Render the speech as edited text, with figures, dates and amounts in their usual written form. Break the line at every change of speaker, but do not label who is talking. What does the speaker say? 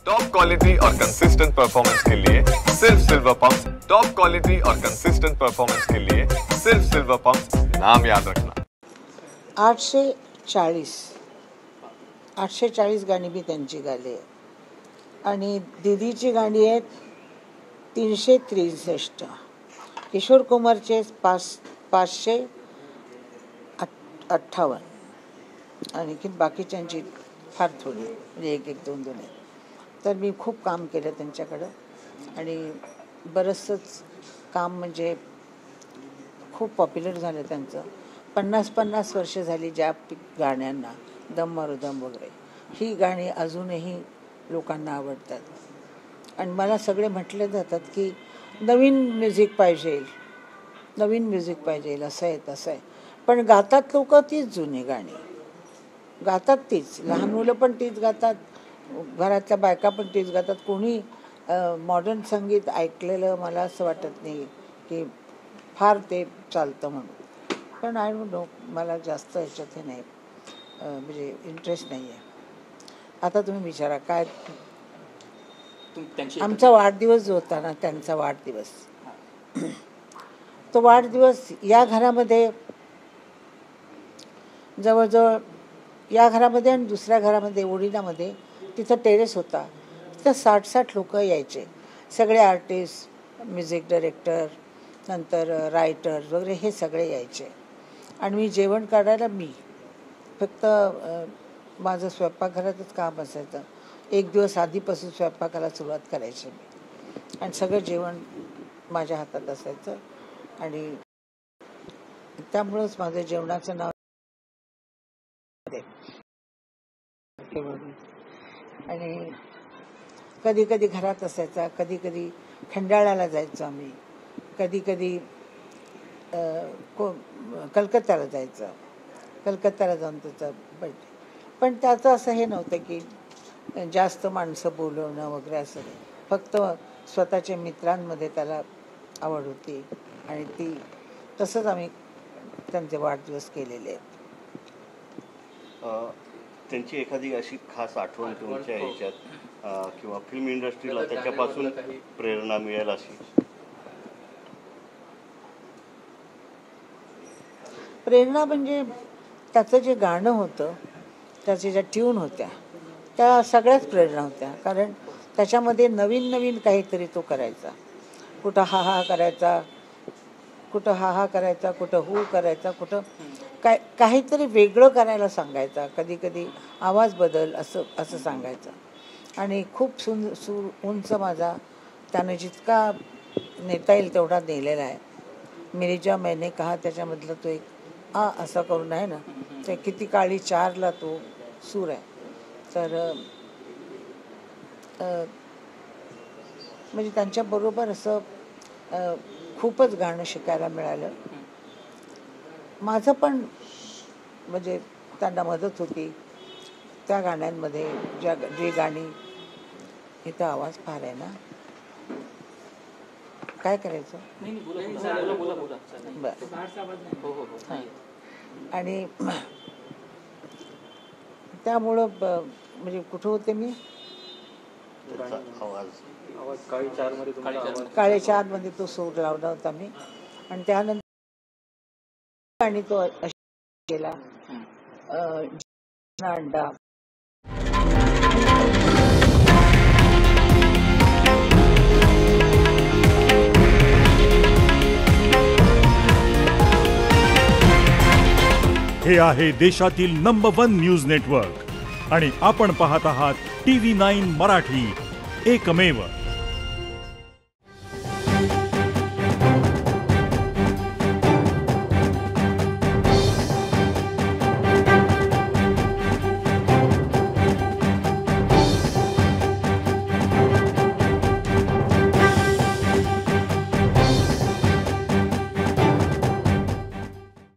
Top quality और consistent performance के लिए सिर्फ सिल्वर पंप्स। टॉप क्वालिटी और कंसिस्टेंट परफॉर्मेंस के लिए सिर्फ सिल्वर पंप्स, नाम याद रखना।
840 गाणी मी त्यांची गायली आहे आणि दीदीची गाणी आहेत 363, किशोर कुमारचे 558 आणि बाकीच्यांची फार थोडी, म्हणजे 1-2 आहेत. तर मी खूप काम केलं त्यांच्याकडं आणि बरंचसंच काम म्हणजे खूप पॉप्युलर झालं त्यांचं. 50 वर्ष झाली ज्या गाण्यांना, दम मारो दम वगैरे, ही गाणी अजूनही लोकांना आवडतात. आणि मला सगळे म्हटले जातात की नवीन म्युझिक पाहिजे, असं आहे तसं आहे. पण गातात लोक तीच जुनी गाणी गातात, तीच लहान मुलं पण तीच गातात, घरातल्या बायका पण तीच गातात. कोणी मॉडर्न संगीत ऐकलेलं मला असं वाटत नाही की फार ते चालतं म्हणून. पण आय डोंट नो, मला जास्त ह्याच्यात हे नाही, म्हणजे इंटरेस्ट नाही आहे. आता तुम्ही विचारा काय. आमचा वाढदिवस जो होता ना, त्यांचा वाढदिवस, तो वाढदिवस या घरामध्ये जवळजवळ, या घरामध्ये आणि दुसऱ्या घरामध्ये ओढिनामध्ये तिथं टेरेस होता. तिथं 60 लोक यायचे, सगळे आर्टिस्ट, म्युझिक डायरेक्टर, नंतर रायटर वगैरे, हे सगळे यायचे. आणि मी जेवण काढायला, मी फक्त माझं स्वयंपाकघरातच काम असायचं. 1 दिवस आधीपासून स्वयंपाकाला सुरुवात करायची मी, आणि सगळं जेवण माझ्या हातात असायचं. आणि त्यामुळंच माझं जेवणाचं नाव. आणि कधी कधी घरात असायचा, कधी कधी खंडाळ्याला जायचो आम्ही, कधी कधी कलकत्त्याला जायचं, कलकत्त्याला जाऊन त्याचं बर्थडे. पण त्याचं असं हे नव्हतं की जास्त माणसं बोलवणं वगैरे, असं नाही. फक्त स्वतःच्या मित्रांमध्ये त्याला आवड होती आणि ती तसंच आम्ही त्यांचे वाढदिवस केलेले आहेत.
त्यांची एखादी अशी खास आठवण तुमच्या ह्याच्यात किंवा फिल्म इंडस्ट्रीला त्याच्यापासून प्रेरणा मिळेल अशी?
प्रेरणा म्हणजे त्याचं जे गाणं होतं, त्याच्या ज्या ट्यून होत्या, त्या सगळ्याच प्रेरणा होत्या. कारण त्याच्यामध्ये नवीन नवीन काहीतरी तो करायचा. कुठं हा हा करायचा, कुठं हा हा करायचा, कुठं हू करायचा, कुठं काहीतरी वेगळं करायला सांगायचा. कधी कधी आवाज बदल, असं सांगायचं. आणि खूप उंच माझा, त्यानं जितका नेता येईल तेवढा नेलेला आहे. मेरी जा मैंने कहा, त्याच्यामधलं तो एक असा करून आहे ना, ते किती काळी 4ला तो सूर आहे. तर म्हणजे त्यांच्याबरोबर असं खूपच गाणं शिकायला मिळालं. माझं पण म्हणजे त्यांना मदत होती त्या गाण्यांमध्ये, जी गाणी. इथं आवाज फार आहे ना, काय करायचं? बरं. आणि त्यामुळं म्हणजे कुठं होते मी? काळे 4 मध्ये तो सूर लावला होता मी. आणि त्यानंतर आणि तो केला अंडा.
हे आहे देशातील नंबर 1 न्यूज नेटवर्क आणि आपण पाहत आहात TV9 मराठी, एकमेव.